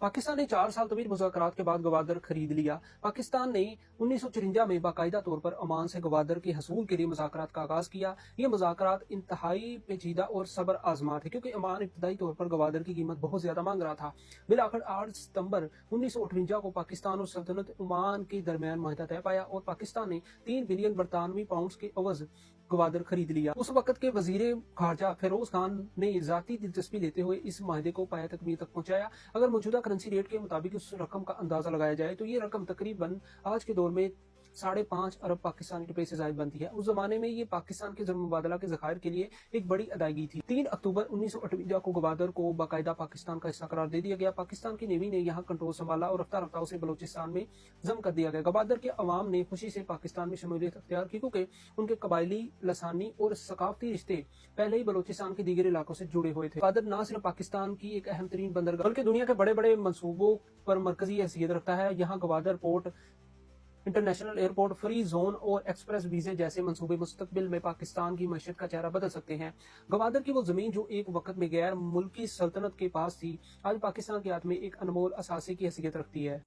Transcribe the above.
पाकिस्तान ने 4 साल तवील मुज़ाकरात के बाद गवादर खरीद लिया। पाकिस्तान ने 1954 में बाकायदा तौर पर ओमान से गवादर के हसूल के लिए मुज़ाकरात का आगाज़ किया। ये मुज़ाकरात इंतहाई पेचीदा और सब्र आज़मा थे, क्योंकि ओमान इब्तदाई तौर पर गवादर की कीमत बहुत ज़्यादा मांग रहा था। बिलाखिर 8 सितंबर 1958 को पाकिस्तान और सल्तनत ओमान के दरमियान माहिदा तय पाया और पाकिस्तान ने 3 बिलियन बरतानवी पाउंड के अवज़ गवादर खरीद लिया। उस वक्त के वजीर खारजा फेरोज खान ने जाती दिलचस्पी लेते हुए इस माहिदे को पाया तकमील तक पहुंचाया। अगर मौजूदा करेंसी रेट के मुताबिक उस रकम का अंदाजा लगाया जाए तो ये रकम तकरीबन आज के दौर में 5.5 अरब पाकिस्तानी रुपए से ज्यादा बनती है। उस जमाने में ये पाकिस्तान के ज़र मुबादला के ज़खायर के लिए एक बड़ी अदायगी थी। 3 अक्टूबर 1958 को गवादर को बाकायदा पाकिस्तान का हिस्सा करार दे दिया गया। पाकिस्तान की नेवी ने यहाँ कंट्रोल संभाला और रफ्ता रफ्ता उसे बलोचिस्तान में जम कर दिया गया। गवादर के अवाम ने खुशी से पाकिस्तान में शमूलियत अख्तियार की, क्योंकि उनके कबायली, लसानी और सकाफती रिश्ते पहले ही बलोचिस्तान के दीगर इलाकों से जुड़े हुए थे। गवादर न सिर्फ पाकिस्तान की एक अहम तरीन बंदरगाह बल्कि दुनिया के बड़े बड़े मनसूबों पर मरकजी हैसियत रखता है। यहाँ Gwadar port, international airport, free zone और एक्सप्रेस वीजे जैसे मंसूबे मुस्तकबिल में पाकिस्तान की मईशत का चेहरा बदल सकते हैं। गवादर की वो जमीन जो एक वक्त में गैर मुल्की सल्तनत के पास थी, आज पाकिस्तान के हाथ में एक अनमोल असासे की हैसियत रखती है।